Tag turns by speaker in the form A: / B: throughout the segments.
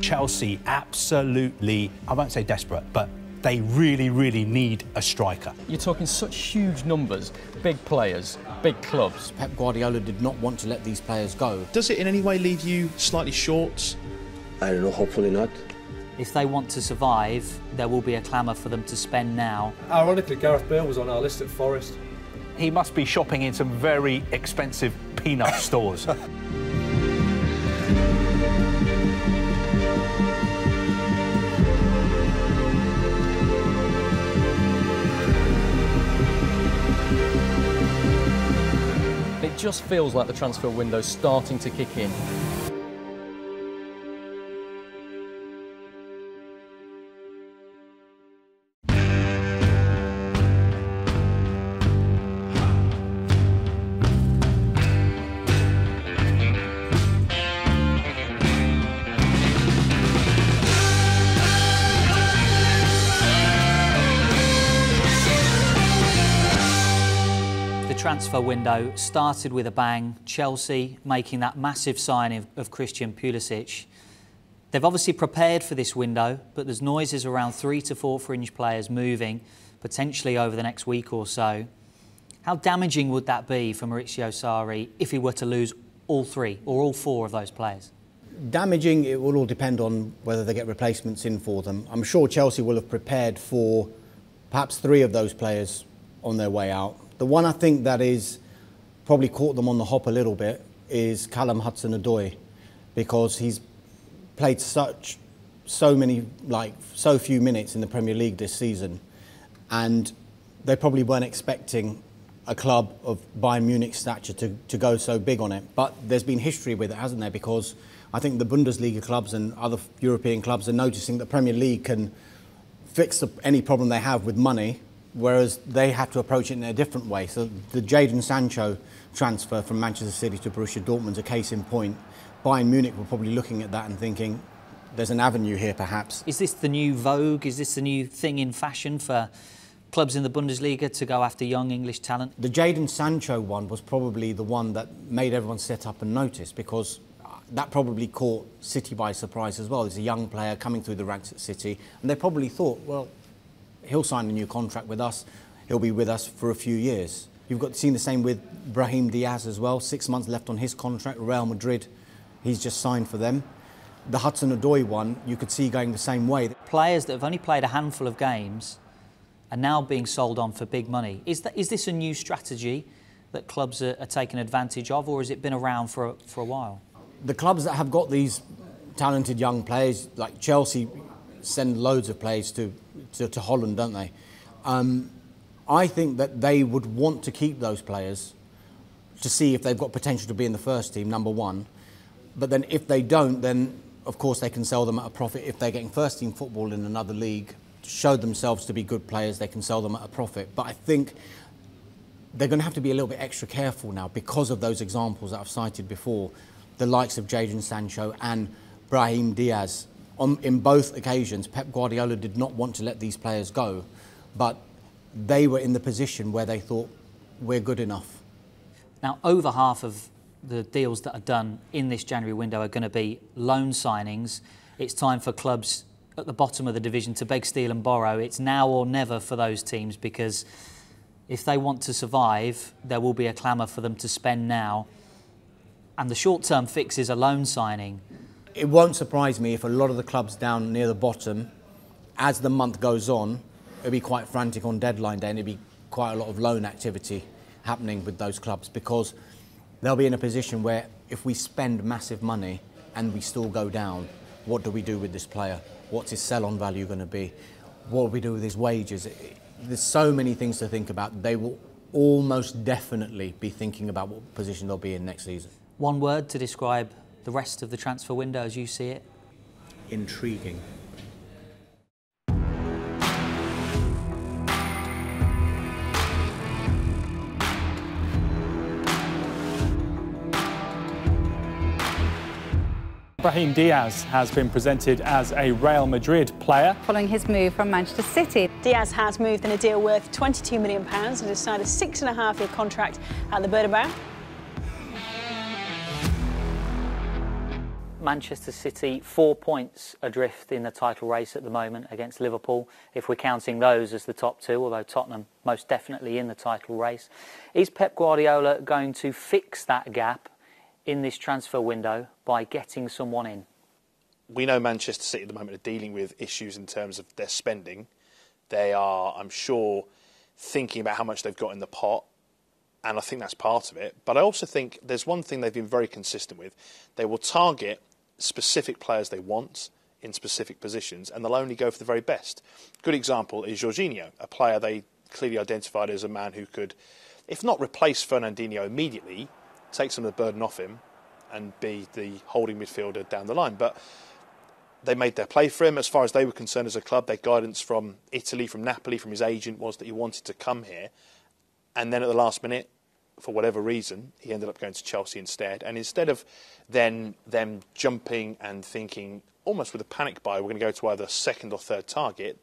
A: Chelsea absolutely, I won't say desperate, but they really, really need a striker.
B: You're talking such huge numbers, big players, big clubs.
C: Pep Guardiola did not want to let these players go.
D: Does it in any way leave you slightly short?
E: I don't know, hopefully not.
F: If they want to survive, there will be a clamour for them to spend now.
G: Ironically, Gareth Bale was on our list at Forest.
A: He must be shopping in some very expensive peanut stores.
B: It just feels like the transfer window's starting to kick in.
F: Transfer window started with a bang. Chelsea making that massive signing of Christian Pulisic. They've obviously prepared for this window, but there's noises around 3 to 4 fringe players moving, potentially over the next week or so. How damaging would that be for Maurizio Sarri if he were to lose all 3 or all 4 of those players?
C: Damaging, it will all depend on whether they get replacements in for them. I'm sure Chelsea will have prepared for perhaps 3 of those players on their way out. The one I think that is probably caught them on the hop a little bit is Callum Hudson-Odoi, because he's played so few minutes in the Premier League this season, and they probably weren't expecting a club of Bayern Munich's stature to go so big on it. But there's been history with it, hasn't there? Because I think the Bundesliga clubs and other European clubs are noticing that Premier League can fix any problem they have with money, whereas they have to approach it in a different way. So the Jadon Sancho transfer from Manchester City to Borussia Dortmund's a case in point. Bayern Munich were probably looking at that and thinking, there's an avenue here perhaps.
F: Is this the new vogue? Is this the new thing in fashion for clubs in the Bundesliga to go after young English talent?
C: The Jadon Sancho one was probably the one that made everyone sit up and notice, because that probably caught City by surprise as well. He's a young player coming through the ranks at City, and they probably thought, well, he'll sign a new contract with us, he'll be with us for a few years. You've seen the same with Brahim Diaz as well, 6 months left on his contract, Real Madrid, he's just signed for them. The Hudson-Odoi one, you could see going the same way.
F: Players that have only played a handful of games are now being sold on for big money. Is this a new strategy that clubs are taking advantage of, or has it been around for a while?
C: The clubs that have got these talented young players, like Chelsea, send loads of players to Holland, don't they? I think that they would want to keep those players to see if they've got potential to be in the first team, number one. But then if they don't, then of course they can sell them at a profit. If they're getting first team football in another league, to show themselves to be good players, they can sell them at a profit. But I think they're going to have to be a little bit extra careful now because of those examples that I've cited before, the likes of Jadon Sancho and Brahim Diaz. In both occasions, Pep Guardiola did not want to let these players go, but they were in the position where they thought, we're good enough.
F: Now, over half of the deals that are done in this January window are going to be loan signings. It's time for clubs at the bottom of the division to beg, steal and borrow. It's now or never for those teams, because if they want to survive, there will be a clamour for them to spend now. And the short-term fix is a loan signing.
C: It won't surprise me if a lot of the clubs down near the bottom, as the month goes on, it'll be quite frantic on deadline day, and it'll be quite a lot of loan activity happening with those clubs, because they'll be in a position where if we spend massive money and we still go down, what do we do with this player? What's his sell-on value going to be? What do we do with his wages? There's so many things to think about. They will almost definitely be thinking about what position they'll be in next season.
F: One word to describe the rest of the transfer window as you see it?
C: Intriguing.
H: Brahim Diaz has been presented as a Real Madrid player.
I: Following his move from Manchester City.
J: Diaz has moved in a deal worth £22 million and has signed a 6.5-year contract at the Bernabeu.
F: Manchester City 4 points adrift in the title race at the moment against Liverpool, if we're counting those as the top two, although Tottenham most definitely in the title race. Is Pep Guardiola going to fix that gap in this transfer window by getting someone in?
K: We know Manchester City at the moment are dealing with issues in terms of their spending. They are, I'm sure, thinking about how much they've got in the pot, and I think that's part of it. But I also think there's one thing they've been very consistent with. They will target specific players they want in specific positions, and they'll only go for the very best. Good example is Jorginho, a player they clearly identified as a man who could, if not replace Fernandinho immediately, take some of the burden off him and be the holding midfielder down the line. But they made their play for him. As far as they were concerned as a club, their guidance from Italy, from Napoli, from his agent was that he wanted to come here. And then at the last minute, for whatever reason, he ended up going to Chelsea instead. And instead of then them jumping and thinking, almost with a panic buy, we're going to go to either second or third target,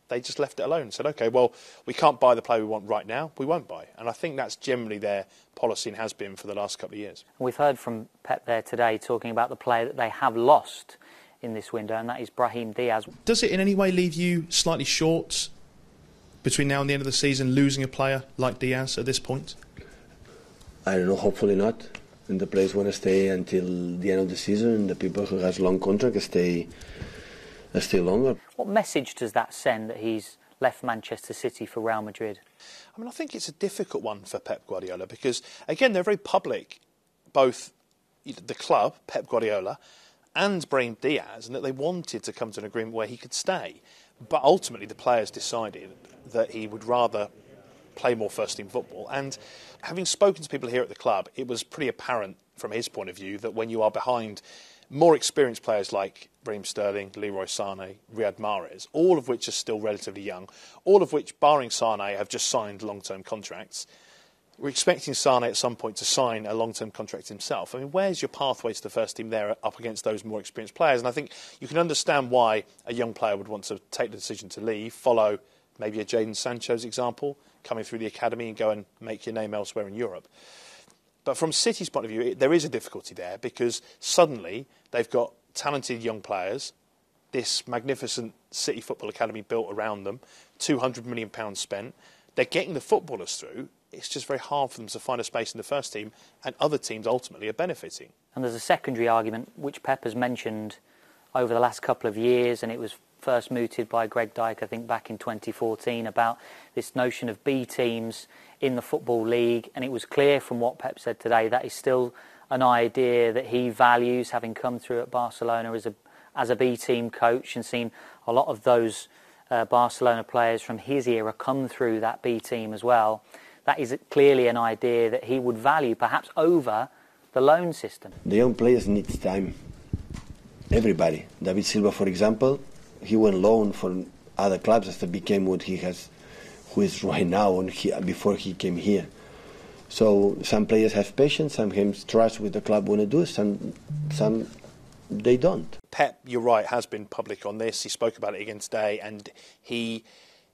K: they just left it alone and said, OK, well, we can't buy the player we want right now, we won't buy. And I think that's generally their policy and has been for the last couple of years.
F: We've heard from Pep there today talking about the player that they have lost in this window, and that is Brahim Diaz.
D: Does it in any way leave you slightly short between now and the end of the season, losing a player like Diaz at this point?
E: I don't know, hopefully not. And the players want to stay until the end of the season, and the people who has long contract stay longer.
F: What message does that send that he's left Manchester City for Real Madrid?
K: I mean, I think it's a difficult one for Pep Guardiola because, again, they're very public, both the club, Pep Guardiola, and Brahim Diaz, and that they wanted to come to an agreement where he could stay. But ultimately the players decided that he would rather play more first-team football. And having spoken to people here at the club, it was pretty apparent from his point of view that when you are behind more experienced players like Raheem Sterling, Leroy Sané, Riyad Mahrez, all of which are still relatively young, all of which, barring Sané, have just signed long-term contracts, we're expecting Sané at some point to sign a long-term contract himself. I mean, where's your pathway to the first team there up against those more experienced players? And I think you can understand why a young player would want to take the decision to leave, follow maybe a Jadon Sancho's example, coming through the academy and go and make your name elsewhere in Europe. But from City's point of view, there is a difficulty there because suddenly they've got talented young players, this magnificent City Football Academy built around them, £200 million spent. They're getting the footballers through. It's just very hard for them to find a space in the first team, and other teams ultimately are benefiting.
F: And there's a secondary argument which Pep has mentioned over the last couple of years, and it was first mooted by Greg Dyke, I think, back in 2014, about this notion of B teams in the Football League. And it was clear from what Pep said today that is still an idea that he values, having come through at Barcelona as a B team coach and seen a lot of those Barcelona players from his era come through that B team as well. That is clearly an idea that he would value, perhaps over the loan system.
E: The young players need time. Everybody. David Silva, for example, he went loan for other clubs after became what he has, who is right now, and before he came here. So some players have patience, some have trust with the club when they do, some they don't.
K: Pep, you're right, has been public on this. He spoke about it again today, and he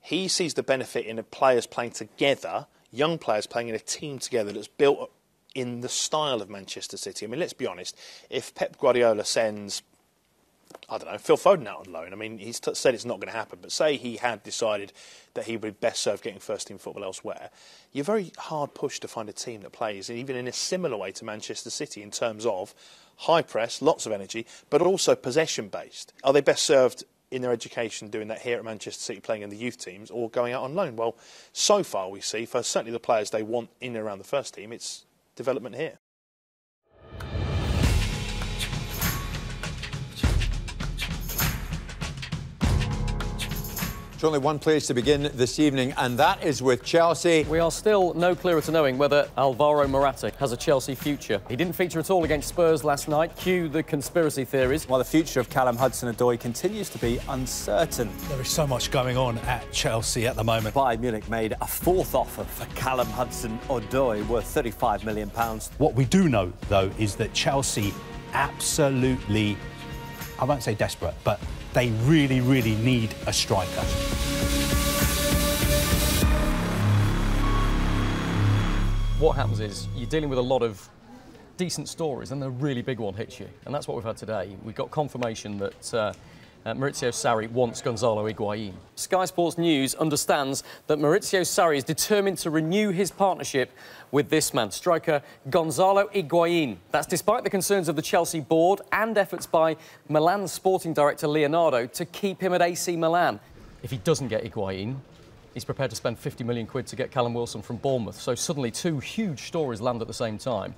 K: sees the benefit in the players playing together, young players playing in a team together that's built in the style of Manchester City. I mean, let's be honest, if Pep Guardiola sends, I don't know, Phil Foden out on loan, I mean, he's said it's not going to happen, but say he had decided that he would best serve getting first-team football elsewhere, you're very hard pushed to find a team that plays, even in a similar way to Manchester City, in terms of high press, lots of energy, but also possession-based. Are they best served in their education doing that here at Manchester City, playing in the youth teams, or going out on loan? Well, so far we see, for certainly the players they want in and around the first team, it's development here.
L: Only one place to begin this evening, and that is with Chelsea.
B: We are still no clearer to knowing whether Alvaro Morata has a Chelsea future. He didn't feature at all against Spurs last night. Cue the conspiracy theories.
H: While the future of Callum Hudson-Odoi continues to be uncertain.
A: There is so much going on at Chelsea at the moment.
M: Bayern Munich made a fourth offer for Callum Hudson-Odoi worth £35 million.
A: What we do know, though, is that Chelsea absolutely, I won't say desperate, but they really, really need a striker.
B: What happens is you're dealing with a lot of decent stories, and then a really big one hits you. And that's what we've had today. We've got confirmation that Maurizio Sarri wants Gonzalo Higuain. Sky Sports News understands that Maurizio Sarri is determined to renew his partnership with this man, striker Gonzalo Higuain. That's despite the concerns of the Chelsea board and efforts by Milan's sporting director Leonardo to keep him at AC Milan. If he doesn't get Higuain, he's prepared to spend 50 million quid to get Callum Wilson from Bournemouth. So suddenly two huge stories land at the same time,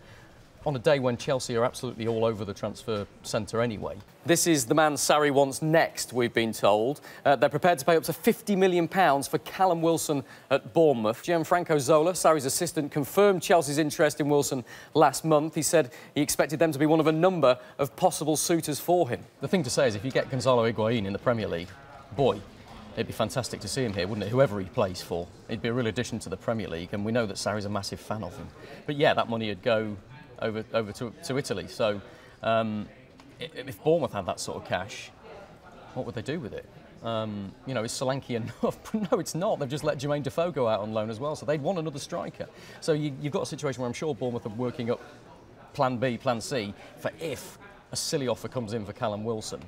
B: on a day when Chelsea are absolutely all over the transfer centre anyway. This is the man Sarri wants next, we've been told. They're prepared to pay up to £50 million for Callum Wilson at Bournemouth. Gianfranco Zola, Sarri's assistant, confirmed Chelsea's interest in Wilson last month. He said he expected them to be one of a number of possible suitors for him. The thing to say is if you get Gonzalo Higuain in the Premier League, boy, it'd be fantastic to see him here, wouldn't it? Whoever he plays for. It'd be a real addition to the Premier League, and we know that Sarri's a massive fan of him. But yeah, that money would go over to Italy. So if Bournemouth had that sort of cash, what would they do with it? You know, is Solanke enough? No, it's not. They've just let Jermaine Defoe go out on loan as well, so they'd want another striker. So you've got a situation where I'm sure Bournemouth are working up plan B, plan C, for if a silly offer comes in for Callum Wilson.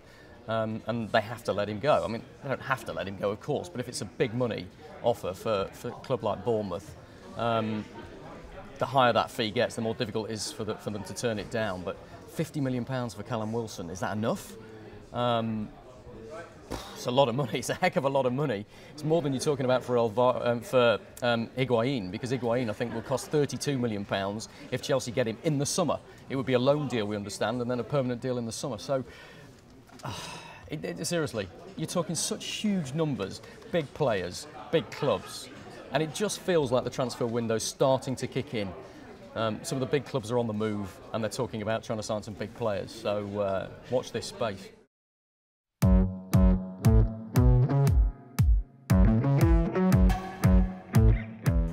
B: And they have to let him go. I mean, they don't have to let him go, of course, but if it's a big money offer for a club like Bournemouth, the higher that fee gets, the more difficult it is for them to turn it down. But £50 million for Callum Wilson, is that enough? It's a lot of money. It's a heck of a lot of money. It's more than you're talking about for Higuain, because Higuain, I think, will cost £32 million if Chelsea get him in the summer. It would be a loan deal, we understand, and then a permanent deal in the summer. So, seriously, you're talking such huge numbers, big players, big clubs, and it just feels like the transfer window's starting to kick in. Some of the big clubs are on the move, and they're talking about trying to sign some big players. So watch this space.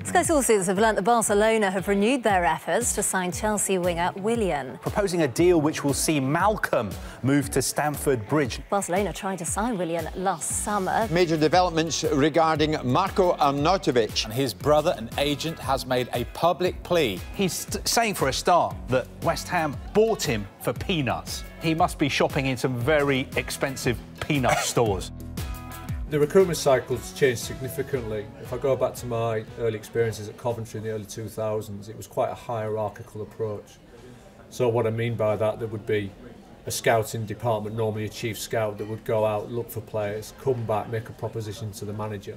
N: Sky sources have learnt that Barcelona have renewed their efforts to sign Chelsea winger Willian,
A: proposing a deal which will see Malcolm move to Stamford Bridge.
N: Barcelona tried to sign Willian last summer.
L: Major developments regarding Marco Arnautovic.
O: And his brother and agent has made a public plea.
A: He's saying for a start that West Ham bought him for peanuts. He must be shopping in some very expensive peanut stores.
G: The recruitment cycle's changed significantly. If I go back to my early experiences at Coventry in the early 2000s, it was quite a hierarchical approach. So what I mean by that, there would be a scouting department, normally a chief scout, that would go out, look for players, come back, make a proposition to the manager.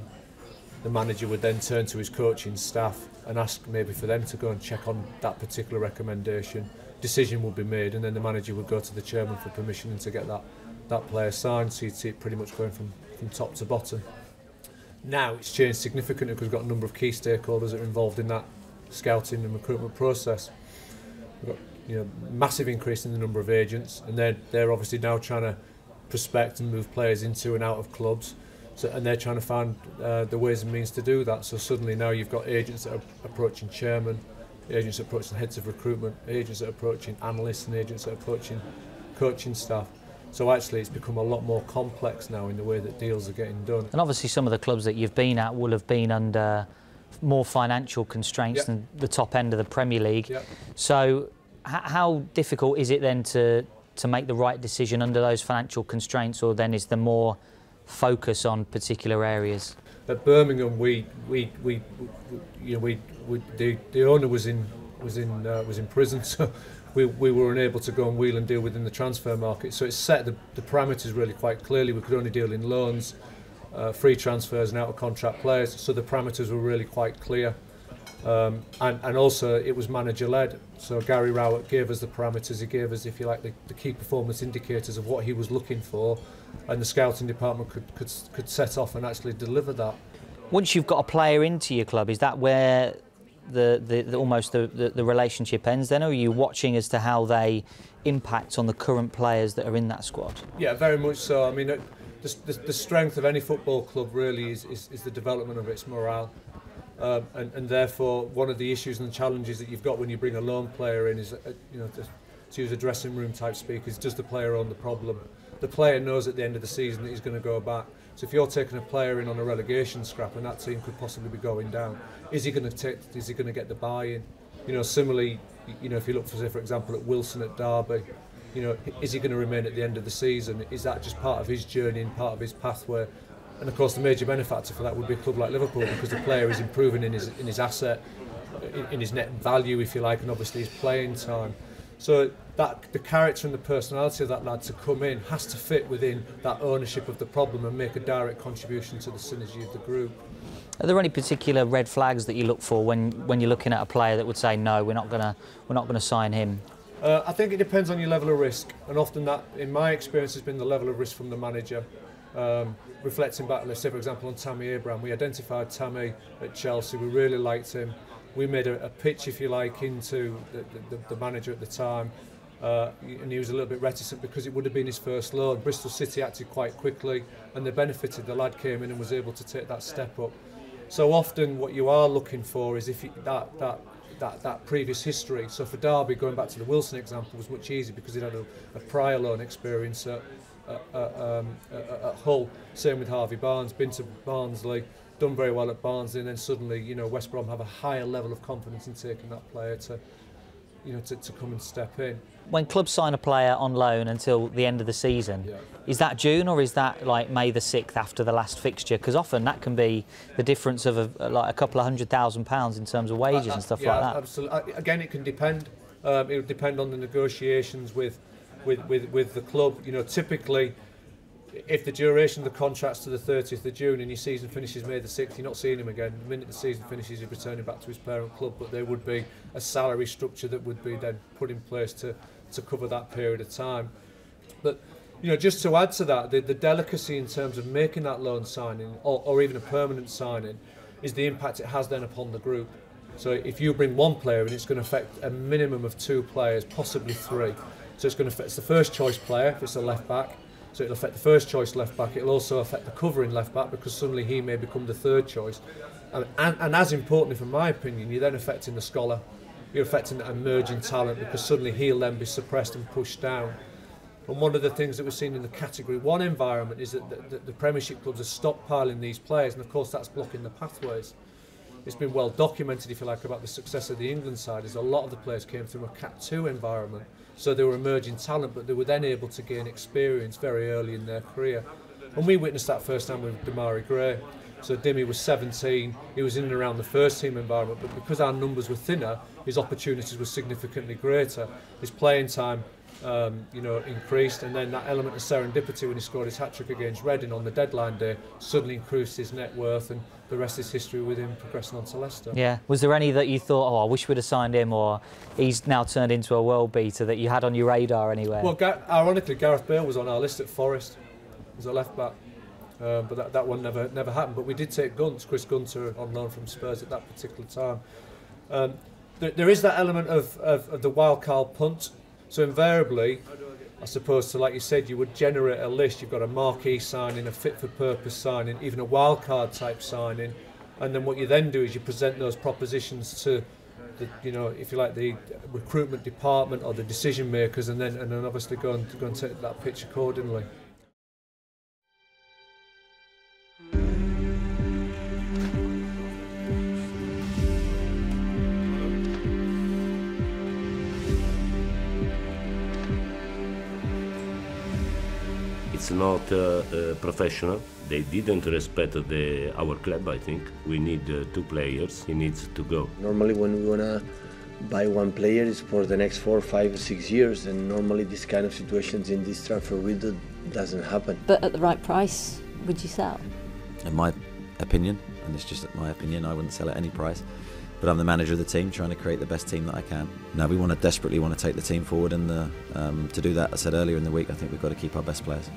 G: The manager would then turn to his coaching staff and ask maybe for them to go and check on that particular recommendation. Decision would be made, and then the manager would go to the chairman for permission and to get that player signed. So you'd see it pretty much going from top to bottom. Now it's changed significantly because we've got a number of key stakeholders that are involved in that scouting and recruitment process. We've got massive increase in the number of agents, and they're obviously now trying to prospect and move players into and out of clubs. So, and they're trying to find the ways and means to do that. So suddenly now you've got agents that are approaching chairmen, agents that are approaching heads of recruitment, agents that are approaching analysts, and agents that are approaching coaching staff. So actually it's become a lot more complex now in the way that deals are getting done.
F: And obviously some of the clubs that you've been at will have been under more financial constraints than the top end of the Premier League. So how difficult is it then to make the right decision under those financial constraints, or then is there more focus on particular areas?
G: At Birmingham, the owner was in prison, so we were unable to go and wheel and deal within the transfer market. So it set the parameters really quite clearly. We could only deal in loans, free transfers and out of contract players. So the parameters were really quite clear. And also it was manager led. So Gary Rowett gave us the parameters. He gave us, if you like, the key performance indicators of what he was looking for, and the scouting department could set off and actually deliver that.
F: Once you've got a player into your club, is that where almost the relationship ends then, or are you watching as to how they impact on the current players that are in that squad?
G: Yeah, very much so. I mean, the strength of any football club really is the development of its morale. And therefore, one of the issues and challenges that you've got when you bring a loan player in is, to use a dressing room type speak, is does the player own the problem? The player knows at the end of the season that he's going to go back. So if you're taking a player in on a relegation scrap and that team could possibly be going down, is he going to get the buy-in? Similarly, You know, if you look for example at Wilson at Derby, you know, is he going to remain at the end of the season? Is that just part of his journey and part of his pathway? And of course, the major benefactor for that would be a club like Liverpool, because the player is improving in his asset, in his net value, if you like, and obviously his playing time. So that the character and the personality of that lad to come in has to fit within that ownership of the problem and make a direct contribution to the synergy of the group.
F: Are there any particular red flags that you look for when you're looking at a player that would say no, we're not gonna sign him?
G: I think it depends on your level of risk, and often that, in my experience, has been the level of risk from the manager. Reflecting back, let's say for example on Tammy Abraham, we identified Tammy at Chelsea, we really liked him. We made a pitch, if you like, into the manager at the time, and he was a little bit reticent because it would have been his first loan. Bristol City acted quite quickly and they benefited. The lad came in and was able to take that step up. So often what you are looking for is if you, that previous history. So for Derby, going back to the Wilson example, was much easier because he had a prior loan experience at Hull. Same with Harvey Barnes, been to Barnsley, done very well at Barnsley, and then suddenly, you know, West Brom have a higher level of confidence in taking that player to, you know, to come and step in.
F: When clubs sign a player on loan until the end of the season, is that June or is that like May the 6th after the last fixture? Because often that can be the difference of like a couple of £100,000 in terms of wages and stuff like that.
G: Absolutely. Again, it can depend. It would depend on the negotiations with the club. You know, typically, if the duration of the contract's to the 30th of June and your season finishes May the 6th, you're not seeing him again. The minute the season finishes, he's returning back to his parent club, but there would be a salary structure that would be then put in place to cover that period of time. But, you know, just to add to that, the delicacy in terms of making that loan signing or even a permanent signing is the impact it has then upon the group. So if you bring one player in, it's going to affect a minimum of 2 players, possibly 3. So it's going to affect the first choice player if it's a left back. So it'll affect the first choice left back. It'll also affect the covering left back because suddenly he may become the 3rd choice. And as importantly, from my opinion, you're then affecting the scholar. You're affecting that emerging talent because suddenly he'll then be suppressed and pushed down. And one of the things that we're seeing in the Category 1 environment is that the Premiership clubs are stockpiling these players, and of course that's blocking the pathways. It's been well documented, if you like, about the success of the England side, as a lot of the players came through a Cat 2 environment. So they were emerging talent, but they were then able to gain experience very early in their career. And we witnessed that firsthand with Damari Gray. So Dimmy was 17, he was in and around the first team environment, but because our numbers were thinner, his opportunities were significantly greater. His playing time you know, increased, and then that element of serendipity when he scored his hat-trick against Reading on the deadline day suddenly increased his net worth, and the rest is history with him progressing on to Leicester. Yeah.
F: Was there any that you thought, oh, I wish we'd have signed him, or he's now turned into a world beater that you had on your radar anywhere?
G: Well, ironically, Gareth Bale was on our list at Forest as a left-back. But that one never happened. But we did take Chris Gunter on loan from Spurs at that particular time. There is that element of the wild card punt. So invariably, I suppose, so like you said, you would generate a list. You've got a marquee signing, a fit-for-purpose signing, even a wild card type signing, and then what you then do is you present those propositions to the, you know, if you like, the recruitment department or the decision makers, and then obviously go and take that pitch accordingly.
P: It's not professional. They didn't respect our club, I think. We need 2 players. He needs to go.
E: Normally when we want to buy one player, it's for the next 4, 5, or 6 years, and normally this kind of situations in this transfer window doesn't happen.
N: But at the right price, would you sell?
Q: In my opinion, and it's just my opinion, I wouldn't sell at any price. But I'm the manager of the team, trying to create the best team that I can. Now we desperately want to take the team forward, and to do that, I said earlier in the week, I think we've got to keep our best players.